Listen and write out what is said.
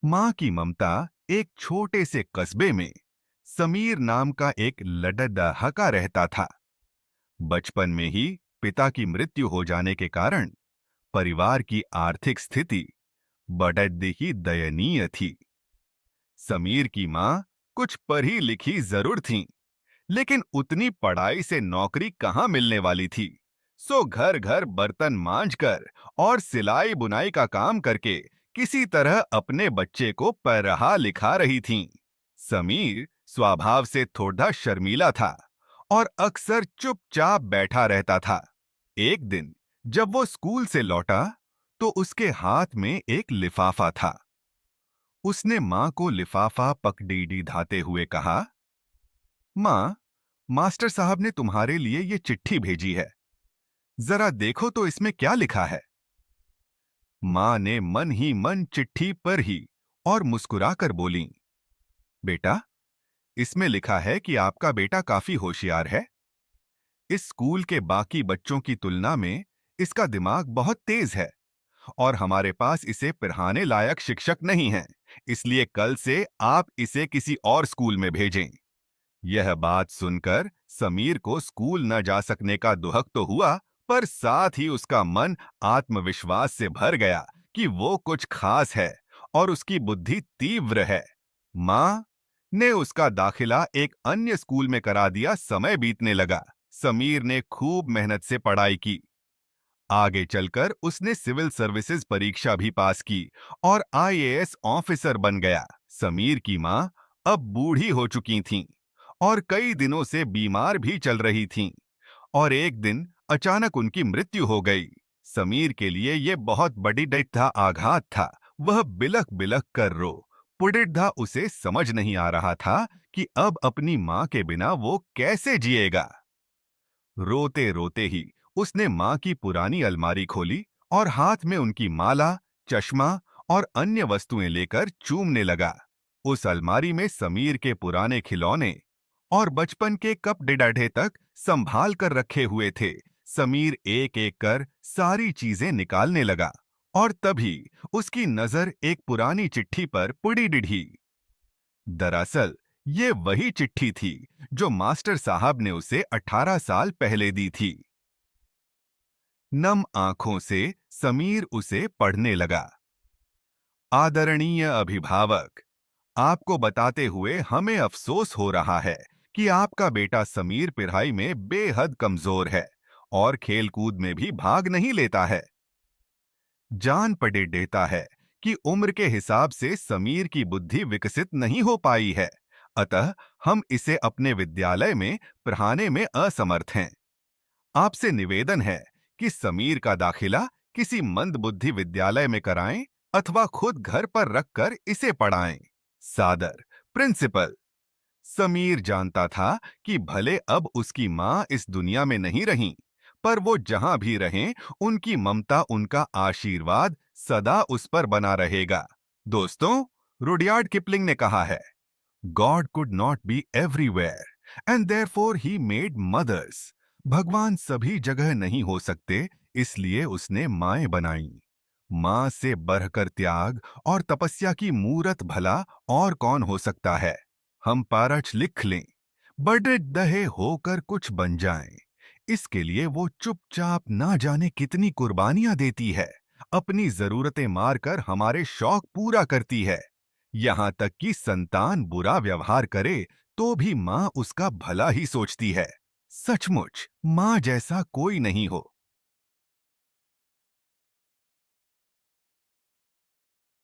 माँ की ममता एक छोटे से कस्बे में समीर नाम का एक लड़का रहता था। बचपन में ही पिता की मृत्यु हो जाने के कारण परिवार की आर्थिक स्थिति बड़द ही दयनीय थी। समीर की माँ कुछ पढ़ी लिखी जरूर थीं, लेकिन उतनी पढ़ाई से नौकरी कहाँ मिलने वाली थी। सो घर घर बर्तन मांजकर और सिलाई बुनाई का काम करके किसी तरह अपने बच्चे को पढ़ा लिखा रही थीं। समीर स्वभाव से थोड़ा शर्मीला था और अक्सर चुपचाप बैठा रहता था। एक दिन जब वो स्कूल से लौटा तो उसके हाथ में एक लिफाफा था। उसने माँ को लिफाफा पकड़ी धाते हुए कहा, माँ, मास्टर साहब ने तुम्हारे लिए ये चिट्ठी भेजी है। जरा देखो तो इसमें क्या लिखा है। माँ ने मन ही मन चिट्ठी पर ही और मुस्कुराकर बोली, बेटा, इसमें लिखा है कि आपका बेटा काफी होशियार है। इस स्कूल के बाकी बच्चों की तुलना में इसका दिमाग बहुत तेज है और हमारे पास इसे पढ़ाने लायक शिक्षक नहीं हैं। इसलिए कल से आप इसे किसी और स्कूल में भेजें। यह बात सुनकर समीर को स्कूल न जा सकने का दुहक तो हुआ, पर साथ ही उसका मन आत्मविश्वास से भर गया कि वो कुछ खास है और उसकी बुद्धि तीव्र है। माँ ने उसका दाखिला एक अन्य स्कूल में करा दिया। समय बीतने लगा। समीर ने खूब मेहनत से पढ़ाई की। आगे चलकर उसने सिविल सर्विसेज परीक्षा भी पास की और आईएएस ऑफिसर बन गया। समीर की माँ अब बूढ़ी हो चुकी थीं और कई दिनों से बीमार भी चल रही थीं और एक दिन अचानक उनकी मृत्यु हो गई। समीर के लिए यह बहुत बड़ी दैथा आघात था। वह बिलख बिलख कर रो पुडिधा। उसे समझ नहीं आ रहा था कि अब अपनी माँ के बिना वो कैसे जिएगा। रोते रोते ही उसने माँ की पुरानी अलमारी खोली और हाथ में उनकी माला, चश्मा और अन्य वस्तुएं लेकर चूमने लगा। उस अलमारी में समीर के पुराने खिलौने और बचपन के कप डिडाढे तक संभाल कर रखे हुए थे। समीर एक एक कर सारी चीजें निकालने लगा और तभी उसकी नजर एक पुरानी चिट्ठी पर पड़ी डिढ़ी। दरअसल ये वही चिट्ठी थी जो मास्टर साहब ने उसे 18 साल पहले दी थी। नम आंखों से समीर उसे पढ़ने लगा। आदरणीय अभिभावक, आपको बताते हुए हमें अफसोस हो रहा है कि आपका बेटा समीर पढ़ाई में बेहद कमजोर है और खेलकूद में भी भाग नहीं लेता है। जान पड़े देता है कि उम्र के हिसाब से समीर की बुद्धि विकसित नहीं हो पाई है, अतः हम इसे अपने विद्यालय में पढ़ाने में असमर्थ हैं। आपसे निवेदन है कि समीर का दाखिला किसी मंदबुद्धि विद्यालय में कराएं अथवा खुद घर पर रखकर इसे पढ़ाएं। सादर, प्रिंसिपल। समीर जानता था कि भले अब उसकी माँ इस दुनिया में नहीं रहीं, पर वो जहां भी रहें, उनकी ममता, उनका आशीर्वाद सदा उस पर बना रहेगा। दोस्तों, रुडयार्ड किपलिंग ने कहा है, God could not be everywhere and therefore he made mothers. भगवान सभी जगह नहीं हो सकते, इसलिए उसने माएं बनाई। मां से बढ़कर त्याग और तपस्या की मूरत भला और कौन हो सकता है। हम पारच लिख लें, बड़े दहे होकर कुछ बन जाएं। इसके लिए वो चुपचाप ना जाने कितनी कुर्बानियां देती है। अपनी जरूरतें मारकर हमारे शौक पूरा करती है। यहां तक कि संतान बुरा व्यवहार करे तो भी मां उसका भला ही सोचती है। सचमुच मां जैसा कोई नहीं हो।